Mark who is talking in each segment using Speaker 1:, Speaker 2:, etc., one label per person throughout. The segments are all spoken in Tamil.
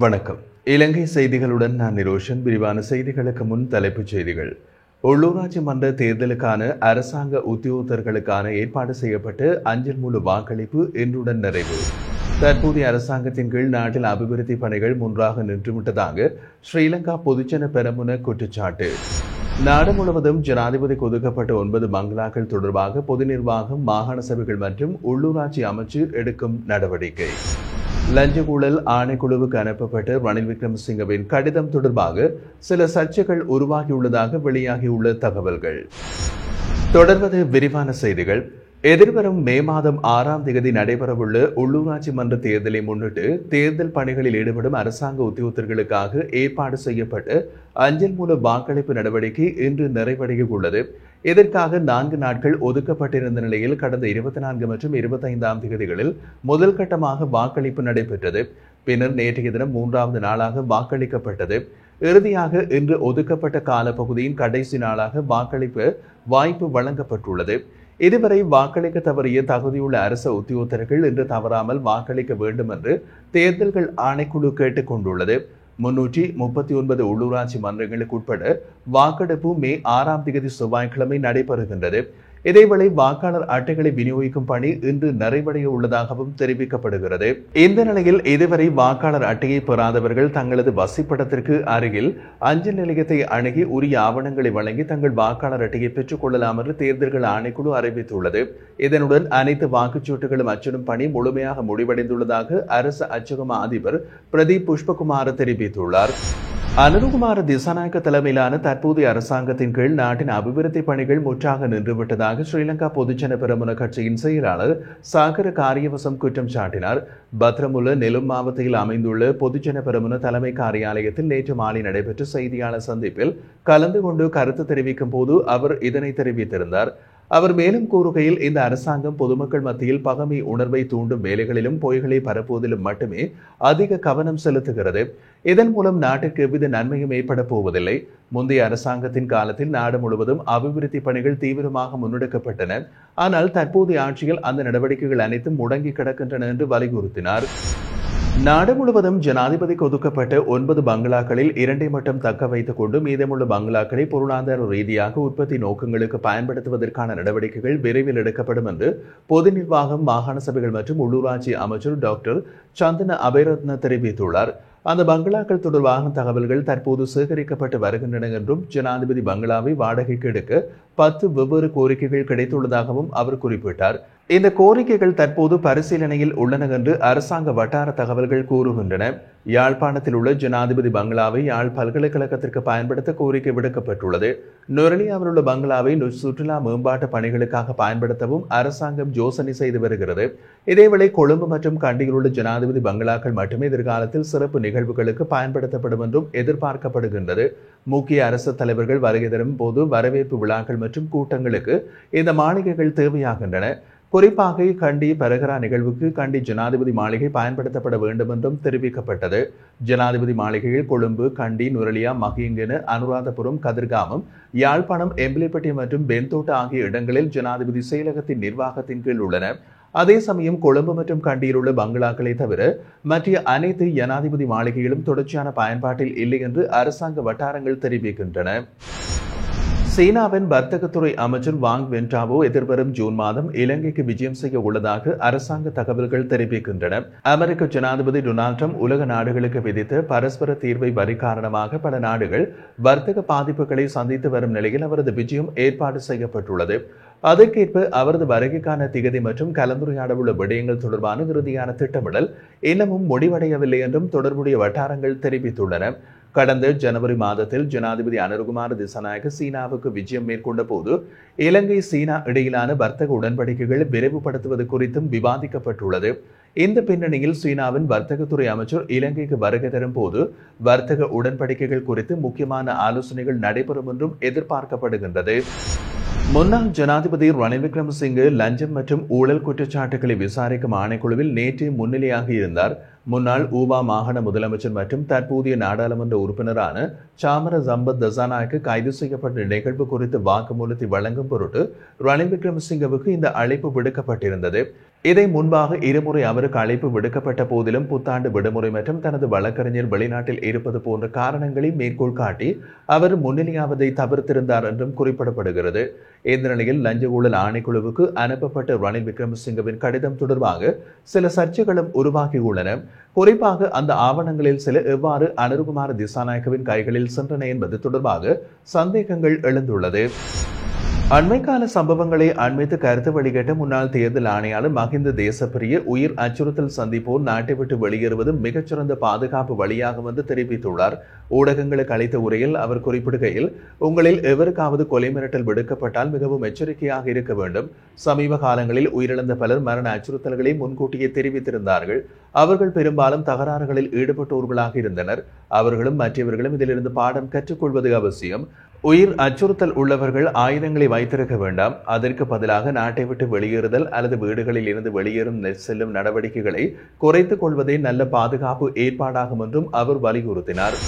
Speaker 1: வணக்கம். இலங்கை செய்திகளுடன் நான் நிரோஷன். விரிவான செய்திகளுக்கு முன் தலைப்புச் செய்திகள். உள்ளூராட்சி மன்ற தேர்தலுக்கான அரசாங்க உத்தியோகத்தர்களுக்கான ஏற்பாடு செய்யப்பட்டு அஞ்சல் மூல வாக்களிப்பு இன்றுடன் நிறைவு. தற்போதைய அரசாங்கத்தின் கீழ் நாட்டில் அபிவிருத்தி பணிகள் முன்றாக நின்றுவிட்டதாக ஸ்ரீலங்கா பொதுஜன பெரமுன குற்றச்சாட்டு. நாடு முழுவதும் ஜனாதிபதிக்கு ஒதுக்கப்பட்ட 9 பங்களாக்கள் தொடர்பாக பொது நிர்வாகம், மாகாண சபைகள் மற்றும் உள்ளூராட்சி அமைச்சு எடுக்கும் நடவடிக்கை. லஞ்ச ஊழல் ஆணைக்குழுவுக்கு அனுப்பப்பட்ட ரணில் விக்ரமசிங்கவின் கடிதம் தொடர்பாக சில சர்ச்சைகள் உருவாகியுள்ளதாக வெளியாகியுள்ள தகவல்கள். தொடர்வது விரிவான செய்திகள். எதிர்வரும் மே மாதம் 6ஆம் தேதி நடைபெறவுள்ள உள்ளூராட்சி மன்ற தேர்தலை முன்னிட்டு தேர்தல் பணிகளில் ஈடுபடும் அரசாங்க உத்தியோகத்தர்களுக்காக ஏற்பாடு செய்யப்பட்டு அஞ்சல் மூல வாக்களிப்பு நடவடிக்கை இன்று நிறைவடைய உள்ளது. இதற்காக 4 நாட்கள் ஒதுக்கப்பட்டிருந்த நிலையில் கடந்த 24 மற்றும் 25ஆம் தேதிகளில் முதல் கட்டமாக வாக்களிப்பு நடைபெற்றது. பின்னர் நேற்றைய தினம் 3வது நாளாக வாக்களிக்கப்பட்டது. இறுதியாக இன்று ஒதுக்கப்பட்ட காலப்பகுதியின் கடைசி நாளாக வாக்களிப்பு வாய்ப்பு வழங்கப்பட்டுள்ளது. இதுவரை வாக்களிக்க தவறிய தகுதியுள்ள அரசு உத்தியோகத்தர்கள் இன்று தவறாமல் வாக்களிக்க வேண்டும் என்று தேர்தல்கள் ஆணைக்குழு கேட்டுக் கொண்டுள்ளது. 339 உள்ளூராட்சி மன்றங்களுக்கு உட்பட வாக்கெடுப்பு மே 6ஆம் தேதி செவ்வாய்க்கிழமை நடைபெறுகின்றது. இதேவேளை வாக்காளர் அட்டைகளை விநியோகிக்கும் பணி இன்று நிறைவடைய உள்ளதாகவும் தெரிவிக்கப்படுகிறது. இந்த நிலையில் இதுவரை வாக்காளர் அட்டையை பெறாதவர்கள் தங்களது வசிப்பிடத்திற்கு அருகில் அஞ்சல் நிலையத்தை அணுகி உரிய ஆவணங்களை வழங்கி தங்கள் வாக்காளர் அட்டையை பெற்றுக் கொள்ளலாம் என்று தேர்தல்கள் ஆணைக்குழு அறிவித்துள்ளது. இதனுடன் அனைத்து வாக்குச்சீட்டுகளும் அச்சிடும் பணி முழுமையாக முடிவடைந்துள்ளதாக அரசு அச்சகம அதிபர் பிரதீப் புஷ்பகுமார் தெரிவித்துள்ளார். அனுருகுமார திசாநாயக்க தலைமையிலான தற்போதைய அரசாங்கத்தின் கீழ் நாட்டின் அபிவிருத்தி பணிகள் முற்றாக நின்றுவிட்டதாக ஸ்ரீலங்கா பொதுஜன பெரமுன கட்சியின் செயலாளர் சாகர காரியவசம் குற்றம் சாட்டினார். பத்ரமுல்ல நெலும் மாவட்டத்தில் அமைந்துள்ள பொதுஜன பெரமுன தலைமை காரியாலயத்தில் நேற்று மாலை நடைபெற்ற செய்தியாளர் சந்திப்பில் கலந்து கொண்டு கருத்து தெரிவிக்கும் போது அவர் இதனை தெரிவித்திருந்தார். அவர் மேலும் கூறுகையில், இந்த அரசாங்கம் பொதுமக்கள் மத்தியில் பகைமை உணர்வை தூண்டும் வேலைகளிலும் பொய்களை பரப்புவதிலும் மட்டுமே அதிக கவனம் செலுத்துகிறது. இதன் மூலம் நாட்டிற்கு எவ்வித நன்மையும் ஏற்பட போவதில்லை. முந்தைய அரசாங்கத்தின் காலத்தில் நாடு முழுவதும் அபிவிருத்தி பணிகள் தீவிரமாக முன்னெடுக்கப்பட்டன. ஆனால் தற்போதைய ஆட்சியில் அந்த நடவடிக்கைகள் அனைத்தும் முடங்கி கிடக்கின்றன என்று வலியுறுத்தினார். நாடு முழுவதும் ஜனாதிபதிக்கு ஒதுக்கப்பட்ட 9 பங்களாக்களில் 2 மட்டும் தக்க வைத்துக் கொண்டு மீதமுள்ள பங்களாக்களை பொருளாதார ரீதியாக உற்பத்தி நோக்கங்களுக்கு பயன்படுத்துவதற்கான நடவடிக்கைகள் விரைவில் எடுக்கப்படும் என்று பொது நிர்வாகம், மாகாண சபைகள் மற்றும் உள்ளூராட்சி அமைச்சர் டாக்டர் சந்தன அபேரத்ன தெரிவித்துள்ளார். அந்த பங்களாக்கள் தொடர்பான தகவல்கள் தற்போது சேகரிக்கப்பட்டு வருகின்றன என்றும் ஜனாதிபதி பங்களாவை வாடகைக்கு எடுக்க 10 வெவ்வேறு கோரிக்கைகள் கிடைத்துள்ளதாகவும் அவர் குறிப்பிட்டார். இந்த கோரிக்கைகள் தற்போது பரிசீலனையில் உள்ளன என்று அரசாங்க வட்டார தகவல்கள் கூறுகின்றன. யாழ்ப்பாணத்தில் உள்ள ஜனாதிபதி பங்களாவை யாழ் பல்கலைக்கழகத்திற்கு பயன்படுத்த கோரிக்கை விடுக்கப்பட்டுள்ளது. நுரலியாவில் உள்ள பங்களாவை சுற்றுலா மேம்பாட்டு பணிகளுக்காக பயன்படுத்தவும் அரசாங்கம் யோசனை செய்து வருகிறது. இதேவேளை கொழும்பு மற்றும் கண்டியில் உள்ள ஜனாதிபதி பங்களாக்கள் மட்டுமே எதிர்காலத்தில் சிறப்பு நிகழ்வுகளுக்கு பயன்படுத்தப்படும் என்றும் எதிர்பார்க்கப்படுகின்றது. முக்கிய அரசு தலைவர்கள் வருகை தரும் போது வரவேற்பு விழாக்கள் மற்றும் கூட்டங்களுக்கு இந்த மாளிகைகள் தேவையாகின்றன. குறிப்பாக கண்டி பரகரா நிகழ்வுக்கு கண்டி ஜனாதிபதி மாளிகை பயன்படுத்தப்பட வேண்டும் என்றும் தெரிவிக்கப்பட்டது. ஜனாதிபதி மாளிகையில் கொழும்பு, கண்டி, நுரலியா, மகியங்கன, அனுராதபுரம், கதிர்காமம், யாழ்ப்பாணம், எம்பிலிப்பட்டி மற்றும் பென்தோட்ட ஆகிய இடங்களில் ஜனாதிபதி செயலகத்தின் நிர்வாகத்தின் கீழ் உள்ளன. அதே சமயம் கொழும்பு மற்றும் கண்டியில் உள்ள பங்களாக்களை தவிர மற்ற அனைத்து ஜனாதிபதி மாளிகைகளும் தொடர்ச்சியான பயன்பாட்டில் இல்லை என்று அரசாங்க வட்டாரங்கள் தெரிவிக்கின்றன. சீனாவின் வர்த்தகத்துறை அமைச்சர் வாங் வென்டாவோ எதிர்வரும் ஜூன் மாதம் இலங்கைக்கு விஜயம் செய்ய உள்ளதாக அரசாங்க தகவல்கள் தெரிவிக்கின்றன. அமெரிக்க ஜனாதிபதி டொனால்ட் ட்ரம்ப் உலக நாடுகளுக்கு விதித்த பரஸ்பர தீர்வை வரி காரணமாக பல நாடுகள் வர்த்தக பாதிப்புகளை சந்தித்து வரும் நிலையில் அவரது விஜயம் ஏற்பாடு செய்யப்பட்டுள்ளது. அதற்கேற்ப அவரது வருகைக்கான திகதி மற்றும் கலந்துரையாட உள்ள விடயங்கள் தொடர்பான இறுதியான திட்டமிடல் இன்னமும் முடிவடையவில்லை என்றும் தொடர்புடைய வட்டாரங்கள் தெரிவித்துள்ளன. கடந்த ஜனவரி மாதத்தில் ஜனாதிபதி அனுருகுமார திசாநாயக்க சீனாவுக்கு விஜயம் மேற்கொண்ட போது இலங்கை, சீனா இடையிலான வர்த்தக உடன்படிக்கைகளை விரைவுபடுத்துவது குறித்தும் விவாதிக்கப்பட்டுள்ளது. இந்த பின்னணியில் சீனாவின் வர்த்தகத்துறை அமைச்சர் இலங்கைக்கு வருகை தரும் போது வர்த்தக உடன்படிக்கைகள் குறித்து முக்கியமான ஆலோசனைகள் நடைபெறும் என்றும் எதிர்பார்க்கப்படுகின்றது. முன்னாள் ஜனாதிபதி ரணில் விக்ரமசிங்கே லஞ்சம் மற்றும் ஊழல் குற்றச்சாட்டுகளை விசாரிக்கும் ஆணைக்குழுவில் நேற்று முன்னிலையாக இருந்தார். முன்னாள் ஊபா மாகாண முதலமைச்சர் மற்றும் தற்போதைய நாடாளுமன்ற உறுப்பினரான சாமர சம்பத் தசாநாயக்கு கைது செய்யப்பட்ட நிகழ்வு குறித்து வாக்குமூலத்தை வழங்கும் பொருட்டு ரணில் விக்ரமசிங்கவுக்கு இந்த அழைப்பு விடுக்கப்பட்டிருந்தது. இதை முன்பாக இருமுறை அவருக்கு அழைப்பு விடுக்கப்பட்ட போதிலும் புத்தாண்டு விடுமுறை மற்றும் தனது வழக்கறிஞர் வெளிநாட்டில் இருப்பது போன்ற காரணங்களை மேற்கோள் காட்டி அவர் முன்னிலையாவதை தவிர்த்திருந்தார் என்றும் குறிப்பிடப்படுகிறது. இந்த நிலையில் லஞ்ச ஊழல் ஆணைக்குழுவுக்கு அனுப்பப்பட்ட ரணில் விக்ரமசிங்கவின் கடிதம் தொடர்பாக சில சர்ச்சைகளும் உருவாகியுள்ளன. குறிப்பாக அந்த ஆவணங்களில் சில எவ்வாறு அனுருகுமார திசாநாயக்கவின் கைகளில் சென்றன என்பது தொடர்பாக சந்தேகங்கள் எழுந்துள்ளது. அண்மைக்கால சம்பவங்களை அண்மைத்து கருத்து வெளியிட்ட முன்னாள் தேர்தல் ஆணையாளர் மஹிந்த தேசப்பிரிய உயிர் அச்சுறுத்தல் சந்திப்போர் நாட்டை விட்டு வெளியேறுவது மிகச்சிறந்த பாதுகாப்பு வழியாகும் என்று தெரிவித்துள்ளார். ஊடகங்களுக்கு அளித்த உரையில் அவர் குறிப்பிடுகையில், உங்களில் எவருக்காவது கொலை மிரட்டல் விடுக்கப்பட்டால் மிகவும் எச்சரிக்கையாக இருக்க வேண்டும். சமீப காலங்களில் உயிரிழந்த பலர் மரண அச்சுறுத்தல்களை முன்கூட்டியே தெரிவித்திருந்தார்கள். அவர்கள் பெரும்பாலும் தகராறுகளில் ஈடுபட்டோர்களாக இருந்தனர். அவர்களும் மற்றவர்களும் இதிலிருந்து பாடம் கற்றுக்கொள்வது அவசியம். உயிர் அச்சுறுத்தல் உள்ளவர்கள் ஆயுதங்களை வைத்திருக்க வேண்டாம். அதற்கு பதிலாக நாட்டை விட்டு வெளியேறுதல் அல்லது வீடுகளில் இருந்து வெளியேறும் செல்லும் நடவடிக்கைகளை குறைத்துக் கொள்வதே நல்ல பாதுகாப்பு ஏற்பாடாகும் என்றும் அவர் வலியுறுத்தினார்.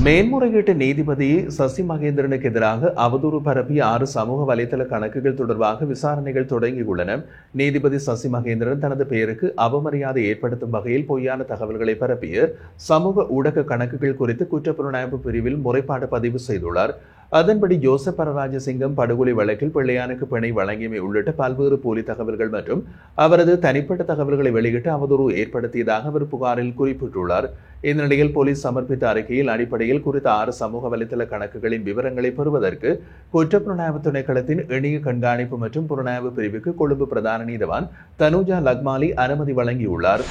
Speaker 1: மேன்முறையீட்டு நீதிபதி சசி மகேந்திரனுக்கு எதிராக அவதூறு பரப்பிய 6 சமூக வலைதள கணக்குகள் தொடர்பாக விசாரணைகள் தொடங்கியுள்ளன. நீதிபதி சசி மகேந்திரன் தனது பெயருக்கு அவமரியாதை ஏற்படுத்தும் வகையில் பொய்யான தகவல்களை பரப்பிய சமூக ஊடக கணக்குகள் குறித்து குற்றப்புலனாய்வு பிரிவில் முறைப்பாடு பதிவு செய்துள்ளார். அதன்படி ஜோசப் பரராஜசிங்கம் படுகொலை வழக்கில் பிள்ளையானுக்கு பிணை வழங்கியமை உள்ளிட்ட பல்வேறு போலி தகவல்கள் மற்றும் அவரது தனிப்பட்ட தகவல்களை வெளியிட்டு அவதூறு ஏற்படுத்தியதாக அவர் புகாரில் குறிப்பிட்டுள்ளார். இந்த நிலையில் போலீஸ் சமர்ப்பித்த அறிக்கையில் அடிப்படையில் குறித்த 6 சமூக வலைதள கணக்குகளின் விவரங்களை பெறுவதற்கு குற்றப்புலனாய்வு திணைக்களத்தின் இணைய கண்காணிப்பு மற்றும் புலனாய்வு பிரிவுக்கு கொழும்பு பிரதான நீதவான் தனுஜா லக்மாலி அனுமதி வழங்கியுள்ளார்.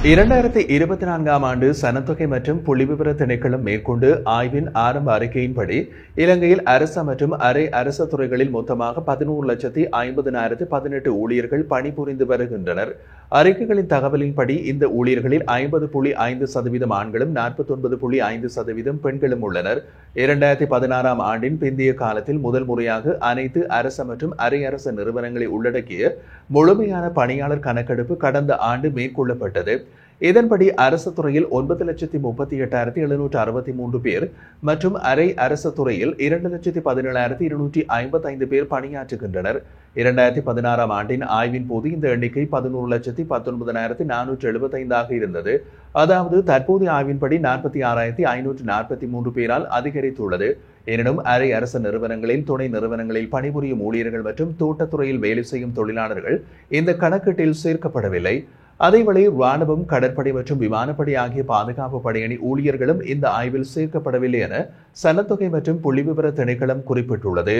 Speaker 1: 2024ஆம் ஆண்டு சனத்தொகை மற்றும் புள்ளிவிவர திணைக்களம் மேற்கொண்டு ஆய்வின் ஆரம்ப அறிக்கையின்படி இலங்கையில் அரச மற்றும் அரை அரச துறைகளில் மொத்தமாக 11,50,18 ஊழியர்கள் பணிபுரிந்து வருகின்றனர். அறிக்கைகளின் தகவலின்படி இந்த ஊழியர்களில் 50.5% ஆண்களும் 49.5% பெண்களும் உள்ளனர். 2016ஆம் ஆண்டின் பிந்தைய காலத்தில் முதல் முறையாக அனைத்து அரச மற்றும் அரை அரச நிறுவனங்களை உள்ளடக்கிய முழுமையான பணியாளர் கணக்கெடுப்பு கடந்த ஆண்டு மேற்கொள்ளப்பட்டது. இதன்படி அரசு துறையில் 9,38,763 பேர் மற்றும் அரை அரசு துறையில் 2,17,255 பேர் பணியாற்றுகின்றனர். 2016ஆம் ஆண்டின் ஆய்வின் போது இந்த எண்ணிக்கை 11,19,475 இருந்தது. அதாவது தற்போதைய ஆய்வின்படி 46,543 பேரால் அதிகரித்துள்ளது. எனினும் அரை அரசு நிறுவனங்களில் துணை நிறுவனங்களில் பணிபுரியும் ஊழியர்கள் மற்றும் தோட்டத்துறையில் வேலை செய்யும் தொழிலாளர்கள் இந்த கணக்கீட்டில் சேர்க்கப்படவில்லை. அதேவேளை ராணுவம், கடற்படை மற்றும் விமானப்படை ஆகிய பாதுகாப்பு படையணி ஊழியர்களும் இந்த ஆய்வில் சேர்க்கப்படவில்லை என சனத்தொகை மற்றும் புள்ளிவிவர திணைக்களம் குறிப்பிட்டுள்ளது.